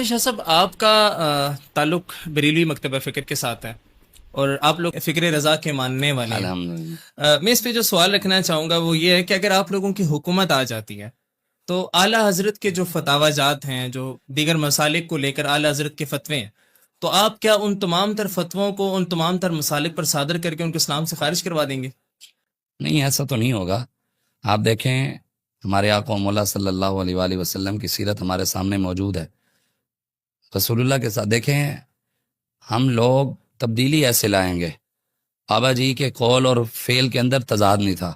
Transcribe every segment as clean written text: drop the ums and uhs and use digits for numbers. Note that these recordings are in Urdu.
شاہ صاحب، آپ کا تعلق بریلوی مکتبہ فکر کے ساتھ ہے اور آپ لوگ فکر رضا کے ماننے والے ہیں۔ الحمدللہ۔ میں اس پہ جو سوال رکھنا چاہوں گا وہ یہ ہے کہ اگر آپ لوگوں کی حکومت آ جاتی ہے تو اعلیٰ حضرت کے جو فتاوی جات ہیں، جو دیگر مسالک کو لے کر اعلیٰ حضرت کے فتوے ہیں، تو آپ کیا ان تمام تر فتووں کو ان تمام تر مسالک پر صادر کر کے ان کو اسلام سے خارج کروا دیں گے؟ نہیں، ایسا تو نہیں ہوگا۔ آپ دیکھیں، ہمارے آقا و مولا صلی اللہ علیہ وآلہ وسلم کی سیرت ہمارے سامنے موجود ہے۔ رسول اللہ کے ساتھ دیکھیں، ہم لوگ تبدیلی ایسے لائیں گے۔ بابا جی کے قول اور فعل کے اندر تضاد نہیں تھا۔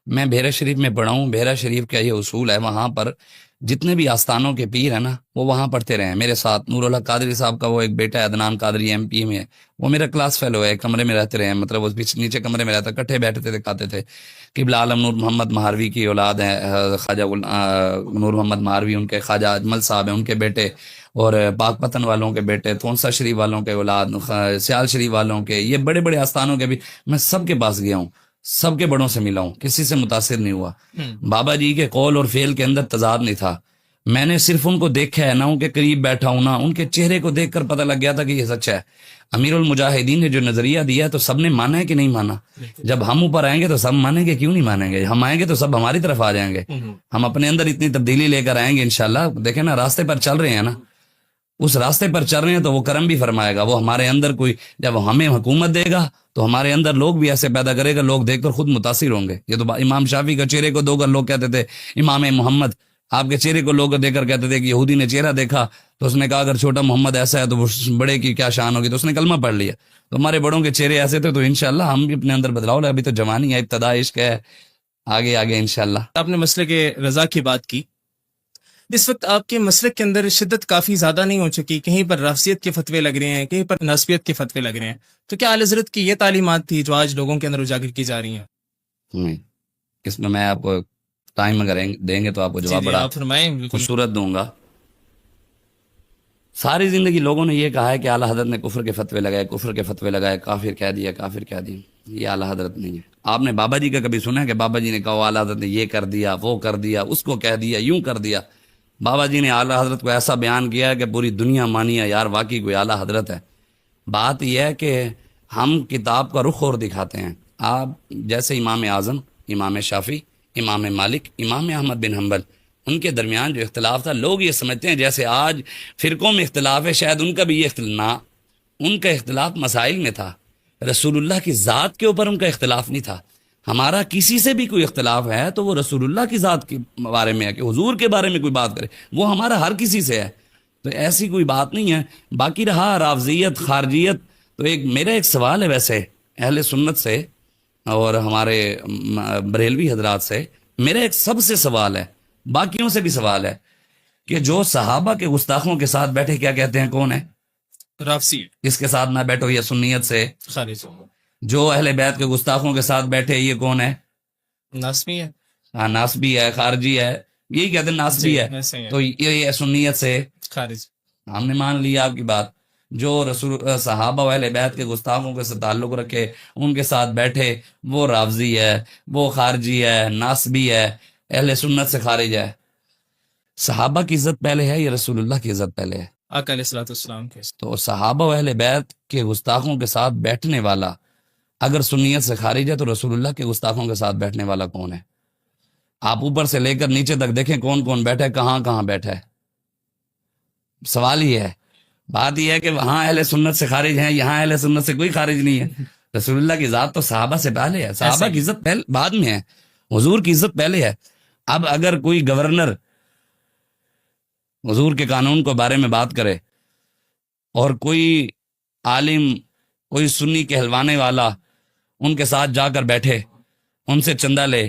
میں بحیرہ شریف میں پڑھا ہوں، بحیرہ شریف کا یہ اصول ہے، وہاں پر جتنے بھی آستانوں کے پیر ہیں نا، وہ وہاں پڑھتے رہے ہیں میرے ساتھ۔ نور اللہ قادری صاحب کا وہ ایک بیٹا ہے عدنان قادری، ایم پی میں ہے، وہ میرا کلاس فیلو ہے، کمرے میں رہتے رہے ہیں، مطلب وہ نیچے کمرے میں رہتا، کٹھے بیٹھتے تھے، کھاتے تھے۔ قبلہ عالم نور محمد مہاروی کی اولاد ہیں، خواجہ نور محمد مہاروی ان کے خواجہ اجمل صاحب ہیں، ان کے بیٹے، اور پاک پتن والوں کے بیٹے، تونسا شریف والوں کے اولاد، سیال شریف والوں کے، یہ بڑے بڑے آستانوں کے بھی میں سب کے پاس گیا ہوں، سب کے بڑوں سے ملا ہوں، کسی سے متاثر نہیں ہوا۔ بابا جی کے قول اور فعل کے اندر تضاد نہیں تھا۔ میں نے صرف ان کو دیکھا ہے، نہ ان کے قریب بیٹھا ہوں، نہ ان کے چہرے کو دیکھ کر پتہ لگ گیا تھا کہ یہ سچ ہے۔ امیر المجاہدین نے جو نظریہ دیا ہے تو سب نے مانا ہے کہ نہیں مانا؟ جب ہم اوپر آئیں گے تو سب مانیں گے، کیوں نہیں مانیں گے؟ ہم آئیں گے تو سب ہماری طرف آ جائیں گے، ہم اپنے اندر اتنی تبدیلی لے کر آئیں گے انشاءاللہ۔ دیکھیں نا، راستے پر چل رہے ہیں نا، اس راستے پر چل رہے ہیں تو وہ کرم بھی فرمائے گا۔ وہ ہمارے اندر کوئی، جب ہمیں حکومت دے گا تو ہمارے اندر لوگ بھی ایسے پیدا کرے گا، لوگ دیکھ کر خود متاثر ہوں گے۔ یہ تو امام شافعی کا چہرے کو دو کر لوگ کہتے تھے، امام محمد آپ کے چہرے کو لوگ دے کر کہتے تھے کہ یہودی نے چہرہ دیکھا تو اس نے کہا اگر چھوٹا محمد ایسا ہے تو وہ بڑے کی کیا شان ہوگی، تو اس نے کلمہ پڑھ لیا۔ تو ہمارے بڑوں کے چہرے ایسے تھے، تو انشاءاللہ ہم بھی اپنے اندر بدلاؤ لائے۔ ابھی تو جوانی ہے، ابتدا عشق ہے، آگے آگے انشاءاللہ۔ آپ نے مسلک رضا کی بات کی، اس وقت آپ کے مسلک کے اندر شدت کافی زیادہ نہیں ہو چکی؟ کہیں پر رافضیت کے فتوے لگ رہے ہیں، کہیں پر نسبیت کے فتوے لگ رہے ہیں، تو کیا اعلی حضرت کی یہ تعلیمات تھی جو آج لوگوں کے اندر اجاگر کی جا رہی ہیں؟ اس میں آپ کو ٹائم اگر دیں گے تو آپ کو جواب بڑا آپ فرمائیں، بالکل۔ خوبصورت دوں گا۔ ساری زندگی لوگوں نے یہ کہا ہے کہ اعلیٰ حضرت نے کفر کے فتوے لگائے، کفر کے فتوے لگائے، کافر کہہ دیا، کافر کہہ دیا۔ یہ اعلیٰ حضرت نہیں ہے۔ آپ نے بابا جی کا کبھی سنا ہے کہ بابا جی نے کہا اعلیٰ حضرت نے یہ کر دیا، وہ کر دیا، اس کو کہہ دیا، یوں کر دیا؟ بابا جی نے اعلیٰ حضرت کو ایسا بیان کیا ہے کہ پوری دنیا مانی ہے، یار واقعی کوئی اعلیٰ حضرت ہے۔ بات یہ ہے کہ ہم کتاب کا رخ اور دکھاتے ہیں۔ آپ جیسے امام اعظم، امام شافعی، امام مالک، امام احمد بن حنبل، ان کے درمیان جو اختلاف تھا، لوگ یہ سمجھتے ہیں جیسے آج فرقوں میں اختلاف ہے، شاید ان کا بھی یہ اختلاف نہ، ان کا اختلاف مسائل میں تھا، رسول اللہ کی ذات کے اوپر ان کا اختلاف نہیں تھا۔ ہمارا کسی سے بھی کوئی اختلاف ہے تو وہ رسول اللہ کی ذات کے بارے میں ہے، کہ حضور کے بارے میں کوئی بات کرے، وہ ہمارا ہر کسی سے ہے، تو ایسی کوئی بات نہیں ہے۔ باقی رہا رافضیت، خارجیت، تو میرا ایک سوال ہے ویسے اہل سنت سے اور ہمارے بریلوی حضرات سے، میرا ایک سب سے سوال ہے، باقیوں سے بھی سوال ہے، کہ جو صحابہ کے گستاخوں کے ساتھ بیٹھے کیا کہتے ہیں کون ہے؟ رافضی، اس کے ساتھ نہ بیٹھو، یہ سنیت سے۔ خارج، جو اہل بیت کے گستاخوں کے ساتھ بیٹھے، یہ کون ہے؟ ناسمی ہے، ہاں، ناسبی ہے، خارجی ہے، یہی کہتے ہیں ناسبی ہے، ایسے ہی ہے، تو یہ سنیت سے خارج۔ ہم نے مان لیا آپ کی بات۔ جو رسول صحابہ و اہل بیت کے گستاخوں کے ساتھ تعلق رکھے، ان کے ساتھ بیٹھے، وہ رافضی ہے، وہ خارجی ہے، ناسبی ہے، اہل سنت سے خارج ہے۔ صحابہ کی عزت پہلے ہے یا رسول اللہ کی عزت پہلے ہے؟ آقا علیہ الصلوۃ والسلام کے۔ تو صحابہ و اہل بیت کے گستاخوں کے ساتھ بیٹھنے والا اگر سنیت سے خارج ہے تو رسول اللہ کے گستاخوں کے ساتھ بیٹھنے والا کون ہے؟ آپ اوپر سے لے کر نیچے تک دیکھیں کون کون بیٹھا ہے، کہاں کہاں بیٹھا ہے۔ سوال یہ ہے، بات یہ ہے کہ وہاں اہل سنت سے خارج ہیں، یہاں اہل سنت سے کوئی خارج نہیں ہے۔ رسول اللہ کی ذات تو صحابہ سے پہلے ہے، صحابہ کی عزت بعد میں ہے، حضور کی عزت پہلے ہے۔ اب اگر کوئی گورنر حضور کے قانون کو بارے میں بات کرے اور کوئی عالم، کوئی سنی کہلوانے والا ان کے ساتھ جا کر بیٹھے، ان سے چندہ لے،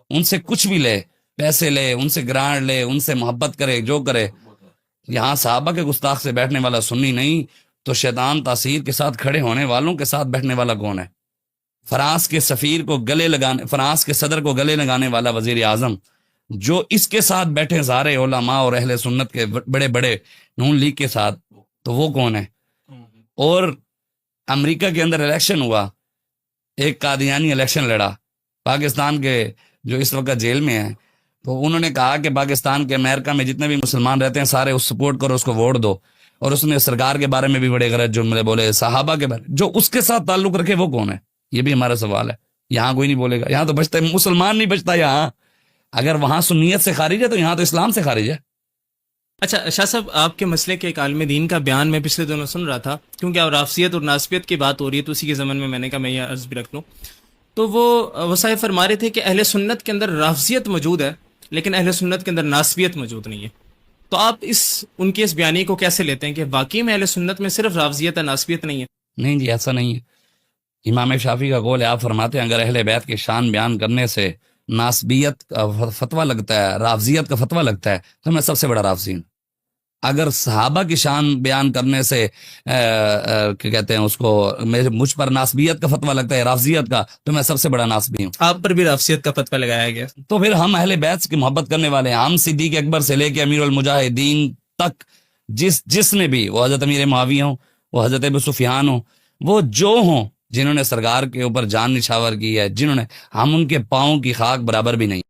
ان سے کچھ بھی لے، پیسے لے، ان سے گرانٹ لے، ان سے محبت کرے، جو کرے، یہاں صحابہ کے گستاخ سے بیٹھنے والا سنی نہیں تو شیطان تاثیر کے ساتھ کھڑے ہونے والوں کے ساتھ بیٹھنے والا کون ہے؟ فرانس کے سفیر کو گلے لگانے، فرانس کے صدر کو گلے لگانے والا وزیر اعظم، جو اس کے ساتھ بیٹھے سارے علماء اور اہل سنت کے بڑے بڑے نون لیگ کے ساتھ، تو وہ کون ہے؟ اور امریکہ کے اندر الیکشن ہوا، ایک قادیانی الیکشن لڑا، پاکستان کے جو اس وقت جیل میں ہیں، تو انہوں نے کہا کہ پاکستان کے امریکہ میں جتنے بھی مسلمان رہتے ہیں سارے اس سپورٹ کرو، اس کو ووٹ دو. اور اس نے سرکار کے بارے میں بھی بڑے غلط جملے بولے، صحابہ کے بارے جو اس کے ساتھ تعلق رکھے وہ کون ہے؟ یہ بھی ہمارا سوال ہے. یہاں کوئی نہیں بولے گا، یہاں تو بچتا ہے مسلمان نہیں بچتا یہاں. اگر وہاں سنیت سے خارج ہے تو یہاں تو اسلام سے خارج ہے. اچھا شاہ صاحب، آپ کے مسئلے کے ایک عالم دین کا بیان میں پچھلے دنوں سن رہا تھا، کیونکہ اب رافضیت اور ناسبیت کی بات ہو رہی ہے تو اسی کے ضمن میں نے کہا میں یہ عرض بھی رکھ لوں. تو وہ صاحب فرما رہے تھے کہ اہل سنت کے اندر رافضیت موجود ہے لیکن اہل سنت کے اندر ناسبیت موجود نہیں ہے. تو آپ ان کی اس بیانی کو کیسے لیتے ہیں کہ واقعی میں اہل سنت میں صرف رافضیت ہے، ناسبیت نہیں ہے؟ نہیں جی، ایسا نہیں ہے. امام شافعی کا قول ہے، آپ فرماتے ہیں اگر اہل بیت کی شان بیان کرنے سے ناسبیت کا فتویٰ لگتا ہے، رافضیت کا فتویٰ لگتا ہے تو میں سب سے بڑا رافضی ہوں. اگر صحابہ کی شان بیان کرنے سے کیا کہتے ہیں اس کو مجھ پر ناسبیت کا فتویٰ لگتا ہے، رافضیت کا، تو میں سب سے بڑا ناسبی ہوں. آپ پر بھی رافضیت کا فتویٰ لگایا گیا. تو پھر ہم اہل بیت کی محبت کرنے والے ہیں. ہم صدیق اکبر سے لے کے امیر المجاہدین تک جس نے بھی، وہ حضرت امیر معاویہ ہوں، وہ حضرت ابو سفیان ہوں، وہ جو ہوں جنہوں نے سرکار کے اوپر جان نچھاور کی ہے، جنہوں نے، ہم ان کے پاؤں کی خاک برابر بھی نہیں.